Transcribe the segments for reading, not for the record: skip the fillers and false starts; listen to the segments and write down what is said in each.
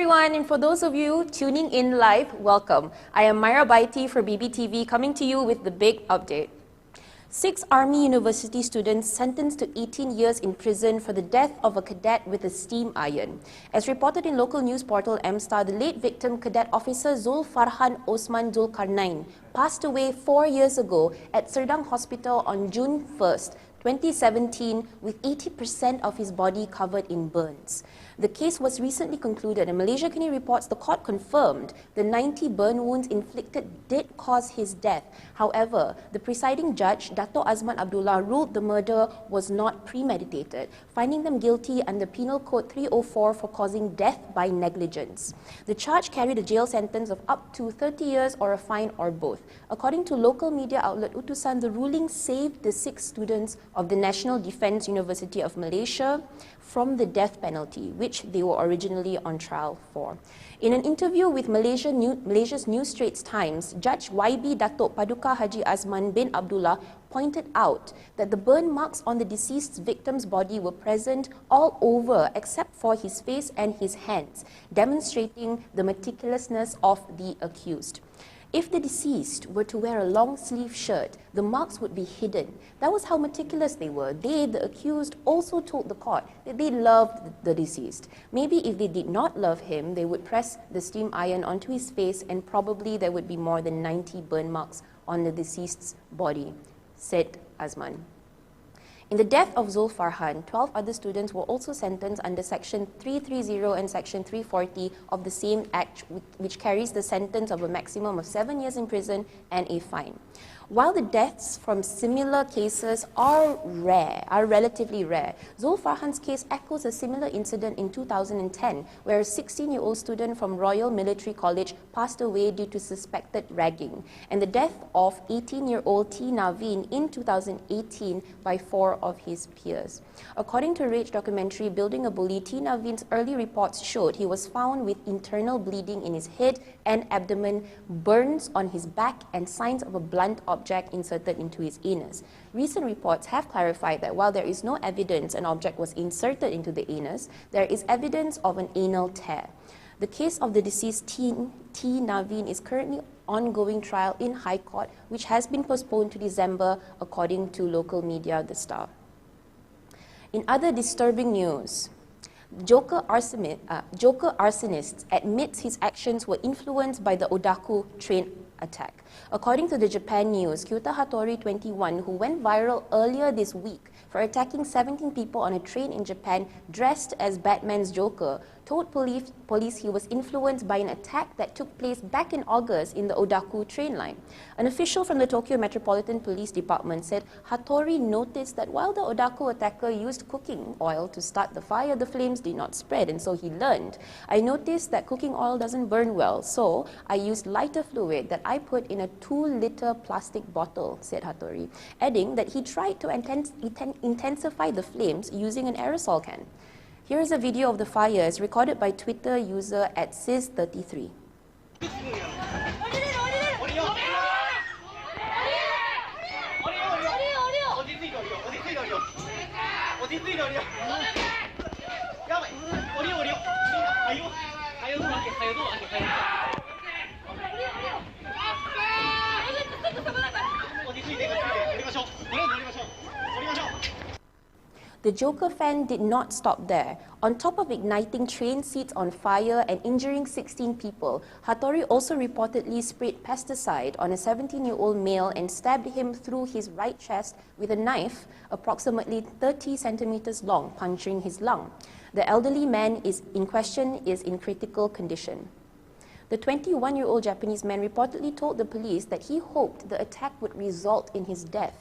everyone, and for those of you tuning in live, welcome. I am Myra Baiti for BBTV, coming to you with the big update. 6 Army University students sentenced to 18 years in prison for the death of a cadet with a steam iron. As reported in local news portal M-Star, the late victim, Cadet Officer Zulfarhan Osman Zulkarnain, passed away 4 years ago at Serdang Hospital on June 1st, 2017, with 80% of his body covered in burns. The case was recently concluded, and Malaysia Kini reports the court confirmed the 90 burn wounds inflicted did cause his death. However, the presiding judge, Dato' Azman Abdullah, ruled the murder was not premeditated, finding them guilty under Penal Code 304 for causing death by negligence. The charge carried a jail sentence of up to 30 years or a fine or both. According to local media outlet Utusan, the ruling saved the 6 students of the National Defence University of Malaysia from the death penalty, which they were originally on trial for. In an interview with Malaysia's New Straits Times, Judge YB Datuk Paduka Haji Azman bin Abdullah pointed out that the burn marks on the deceased victim's body were present all over except for his face and his hands, demonstrating the meticulousness of the accused. If the deceased were to wear a long-sleeve shirt, the marks would be hidden. That was how meticulous they were. They, the accused, also told the court that they loved the deceased. Maybe if they did not love him, they would press the steam iron onto his face, and probably there would be more than 90 burn marks on the deceased's body, said Azman. In the death of Zulfarhan, 12 other students were also sentenced under Section 330 and Section 340 of the same Act, which carries the sentence of a maximum of 7 years in prison and a fine. While the deaths from similar cases are relatively rare, Zulfarhan's case echoes a similar incident in 2010, where a 16-year-old student from Royal Military College passed away due to suspected ragging, and the death of 18-year-old T. Naveen in 2018 by 4 of his peers. According to Rage documentary Building a Bully, T. Naveen's early reports showed he was found with internal bleeding in his head and abdomen, burns on his back, and signs of a blunt object inserted into his anus. Recent reports have clarified that while there is no evidence an object was inserted into the anus, there is evidence of an anal tear. The case of the deceased T. Naveen is currently ongoing trial in High Court, which has been postponed to December, according to local media The Star. In other disturbing news, Joker arsonist admits his actions were influenced by the Odaku train attack. According to the Japan News, Kyuta Hattori, 21, who went viral earlier this week for attacking 17 people on a train in Japan dressed as Batman's Joker, told police he was influenced by an attack that took place back in August in the Odaku train line. An official from the Tokyo Metropolitan Police Department said Hattori noticed that while the Odaku attacker used cooking oil to start the fire, the flames did not spread, and so he learned. I noticed that cooking oil doesn't burn well, so I used lighter fluid that I put in a 2-liter plastic bottle, said Hattori, adding that he tried to intensify the flames using an aerosol can. Here is a video of the fires recorded by Twitter user @sis33. The Joker fan did not stop there. On top of igniting train seats on fire and injuring 16 people, Hattori also reportedly sprayed pesticide on a 17-year-old male and stabbed him through his right chest with a knife approximately 30 centimeters long, puncturing his lung. The elderly man in question is in critical condition. The 21-year-old Japanese man reportedly told the police that he hoped the attack would result in his death.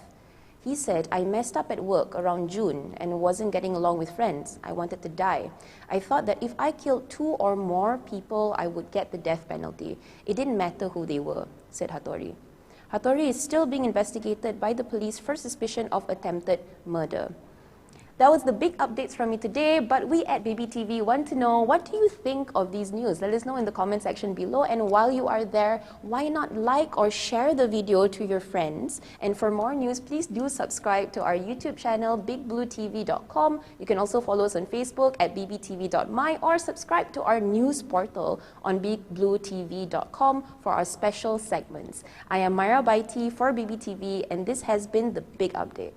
He said, I messed up at work around June and wasn't getting along with friends. I wanted to die. I thought that if I killed 2 or more people, I would get the death penalty. It didn't matter who they were, said Hattori. Hattori is still being investigated by the police for suspicion of attempted murder. That was the big updates from me today, but we at BBTV want to know, what do you think of these news? Let us know in the comment section below, and while you are there, why not like or share the video to your friends? And for more news, please do subscribe to our YouTube channel, bigbluetv.com. You can also follow us on Facebook at bbtv.my or subscribe to our news portal on bigbluetv.com for our special segments. I am Myra Baiti for BBTV, and this has been the big update.